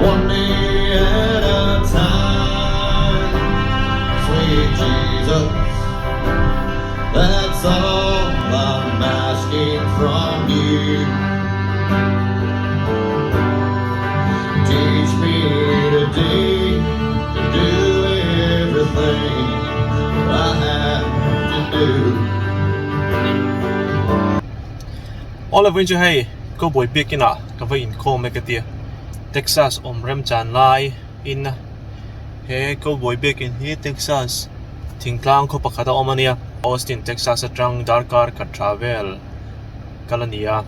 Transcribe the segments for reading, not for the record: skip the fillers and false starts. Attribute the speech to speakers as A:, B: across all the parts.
A: one day at a time. Sweet Jesus, that's all I'm asking from you. Teach me today to do everything I have to do.
B: All of winter hay go boy big in a cover in co make a dear Texas rem chan lai in hey go boy big in here Texas think lang ko pakata omania Austin Texas atrang darkar ka travel kalania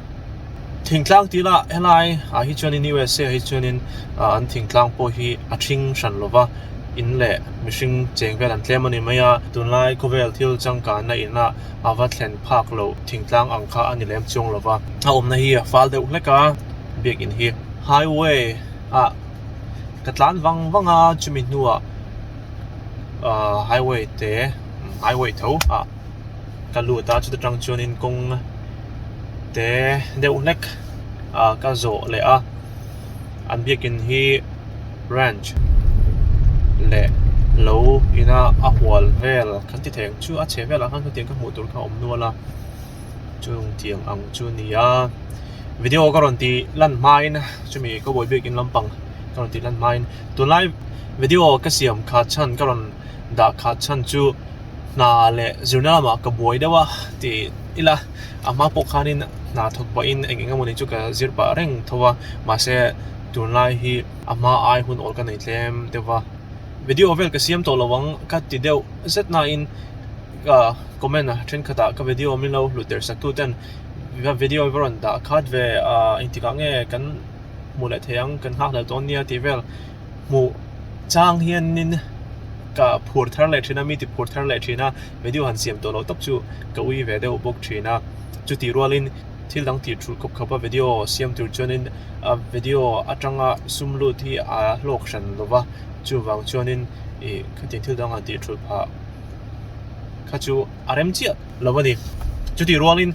B: think lang tila helai a hi chuan in USA hi chuan in an think lang po hi a thing shan lova in le mishing chengvel an tlemani maya tunlai kovel thil changka na ina awa thlen phak lo thingtlang angkha ani lem chung lova a omna hi fal deuh hleka big in hi highway katlan wanga chumi nuwa highway te highway tho kalu ta chu tang chuan in kong te deuh hlek ka zo le an big in hi ranch le lo ina a hwal vel kan ti theng chu a che vela kan tiang ka hmu tur kha om nuala chung tiang ang chu nia video ka ron ti lan main chumi ko boy big in lampang ka ron ti lan main tu live video ka siam kha chan ka ron da kha chan chu na le zurna ma ka boy dawa ti ila ama po khanin na thok ba in enginga moni chu ka zirpa reng thowa ma se tunlai hi ama ai hun ol ka nei tlem dewa video vel ka siam to lawang ka ti deu zet na in comment na thren khata ka video min lo luter sak tu ten video veron da khat ve intika nge kan mule theyang kan hak la ton nia ti vel mu chang hian nin ka phur thar le thina mi ti phur thar le thina video han siam to lo tak chu ka ui ve deu bok thina chu ti rolin thil dang ti thul kop khapa video siam tur chonin video atanga sumlu thi a lok shan lova chu wang chuanin khatin thil dang an ti thul pha khachu arem chi lovani chu ti rolin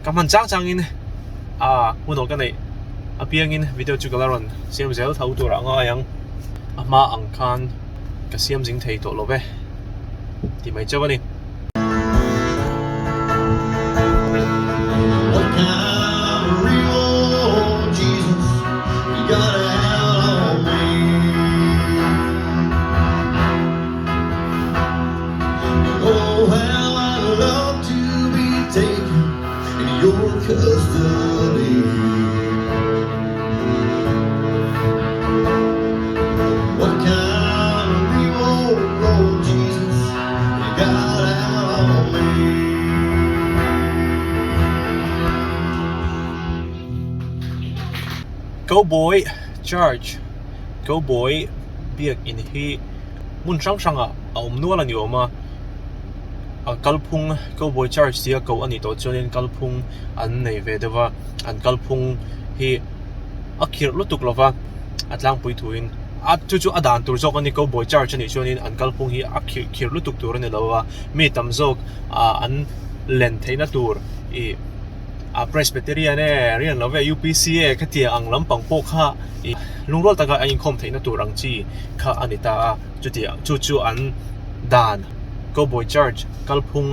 B: kaman chang in hunol ka nei apiang in video chu galaron siam zel thau tur anga yang ama angkhan ka siam jing thei to love ti mai chawani
A: Custody. What kind of real road, Jesus, you got out on me?
B: Go boy charge go boy biak in hi mun sang nuala ni oma kalphung ko boy charge tia ko ani to chonin kalphung an nei ve dewa an kalphung hi akhir lutuk lova atlang pui thuin chu adan tur zok ani ko boy charge ani chonin an kalphung hi akhir lutuk tur ani lova mi tam zok an len theina tur Presbyterian rian love UPC khatia ang lampang po kha lungrol taka ain khom theina tur ang chi kha anita chu an dan go boy charge kalphung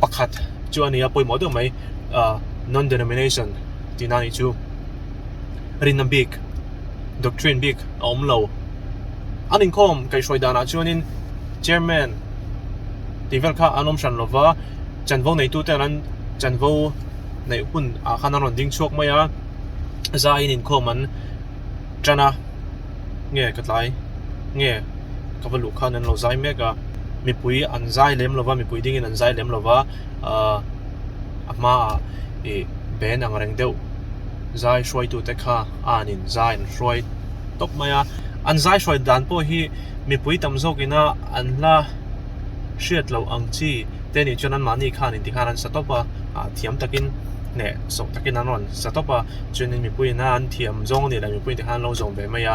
B: pakhat chu ania poi modo mai non denomination tinani chu rinam big doctrine big omlo anin khom kai soidana chuanin chairman tivel kha anom shan lova chanvo nei tu teran chanvo nei hun khanaron ding chok maya za in khom an chana nge katlai nge kawalu khanan lo zai mega mi pui an zai lem lova mi pui ding in an zai lem lova ama ben ang reng deu zai shoi tu te kha anin zai an shoi top maya an zai shoi dan po hi mi pui tam zok ina an la shiat lo ang chi te ni chuan an mani khan in ti khan an satopa thiam takin ne sok takin an ron satopa chuan in mi pui na an thiam zong ni la mi pui ti khan lo zong be maya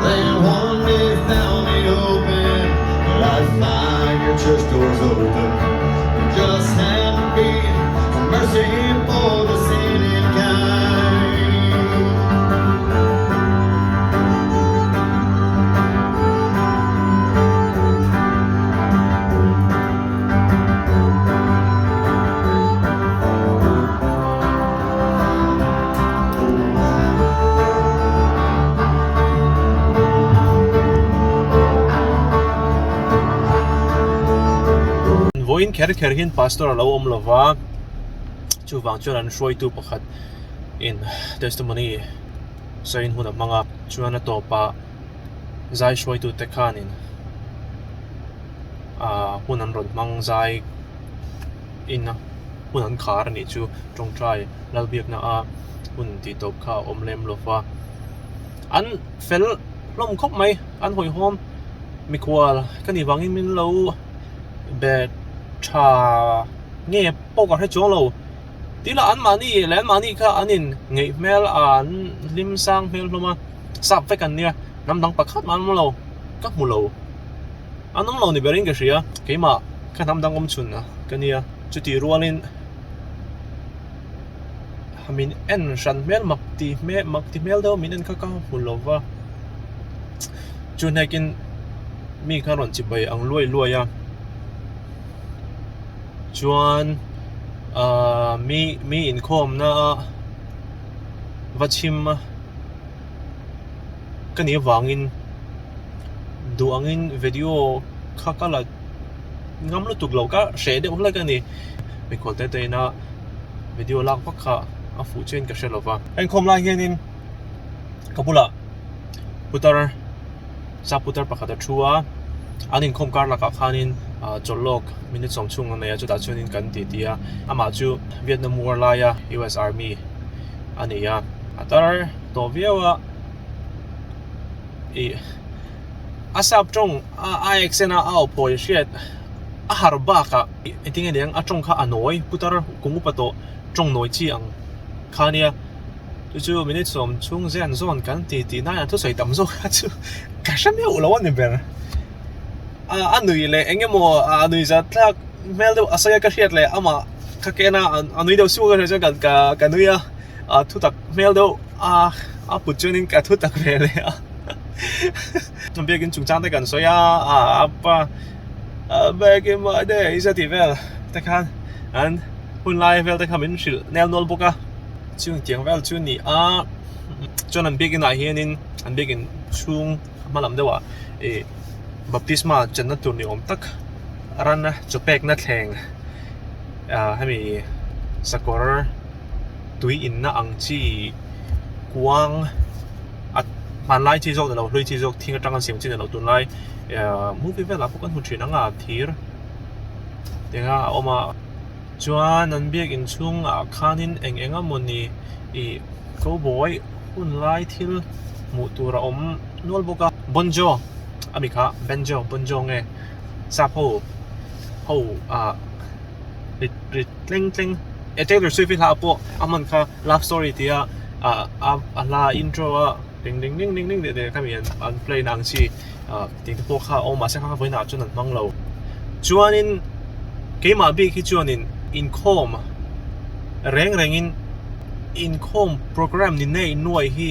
A: They one day found me find your church doors open. Just hand me mercy for the sinning kind.
B: Voin ker hin pastor alo om lova chu wang chuan an shroi tu pakhat in testimony sa in hunam manga chuan a topa zai shroi tu te khanin hun an ron mang zai in hun an khar ni chu tong trai lalbiak na a hun ti top kha om lem lova an fel lom khop mai an hoi hom mi kwal kani wangin min lo bet cha nghe bốc cái chỗ lâu tí là ăn mà đi cả anh in nghề mail ăn lim sang mail luôn mà sắp phải cần nha nằm đằng bạc khát mà ăn lâu các mù lâu ăn nóng lâu thì bé cái gì á cái mà cái nằm đằng ông chun à cái này chú tí ruộng lên mình ăn sẵn mail mặc tí mail đâu mình ăn các mù lâu và chú này kinh mi cái rồi chỉ bày ăn luôi à chuan mi in khom na vachim kani wangin duangin video khakala ngamlu tuklo ka shede umla kani mi khote te na video lak pakha a fu chen ka shelova en khom la hianin kapula putar sa putar pakha thua anin khom kar la ka khanin Jolok minute song chung na ya chu da chunin kan ti tia ama chu Vietnam War la ya US Army ani ya atar to viawa e asap trong a exena au poi shet a harba ka I think yang a trong kha anoi putar kungu pato trong noi chi ang khania chu minute som chung zen zon kan ti na ya thu sai tam zo chu ka shamya ulawan ni ber anui le engemo anui za tlak mel do asaya ka hiat le ama kakena anui do su ga ja ka nuya thu tak mel do put chunin ka thu tak ve le tum begin chung chang te kan so ya apa bege ma de isa ti vel ta kan an hun lai vel ta kamin shil nel nol boka chung tiang vel chu ni chon an begin a hianin an begin chung malam dewa e baptisma channa tur ni om tak ran chopek na thleng hemi sakor tui in na ang chi kuang at man lai chi jok da lo hlui chi jok thinga tang an siam chin lo tun lai movie vela pokan hu thin anga thir tenga oma chuan an biak in chung khanin enga moni I cowboy hun lai thil mu tura om nol boka bonjo Amika Bonjo nge sapo ho rit Taylor Swift ha po aman ka love story tia la intro ding de kami an play nang chi ting po kha o ma se kha voina chun an manglo chuanin keima bi ki chuanin income rengin income program ni nei nuai hi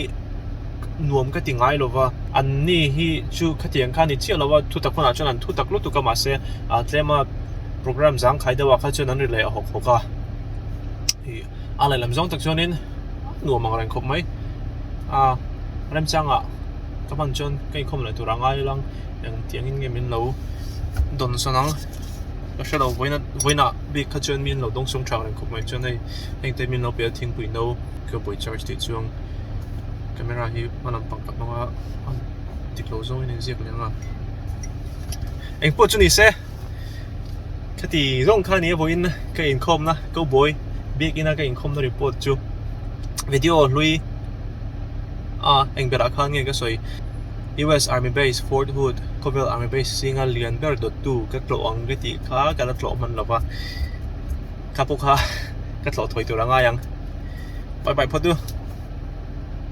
B: nuam ka tingai lova an ni hi chu khatiang kha ni chi lova thu tak phona chuan an thu tak lu tu ka ma se tlema program jang khai dawa kha chuan an rile hok hoka hi alai lam jong tak chuanin nuam ang reng khop mai rem changa ka ban chon kai khom la turangai lang yang tiangin nge min lo don sonang ka shalo voina bi kha chuan min lo dong sung thang reng khop mai chuan hei te min lo pe thing pui no ka boi charge ti chuang camera hi manam pangkat mga tiklozo in ziak lenga eng po chuni se khati rong kha ni voin ka income na go boy big ina ka income na report chu video lui eng bera kha nge ka soi US Army Base Fort Hood Covell Army Base singa lianber.2 ka tlo ang gati kha ka tlo man lova kapokha ka tlo thoi tu ranga yang bye bye photu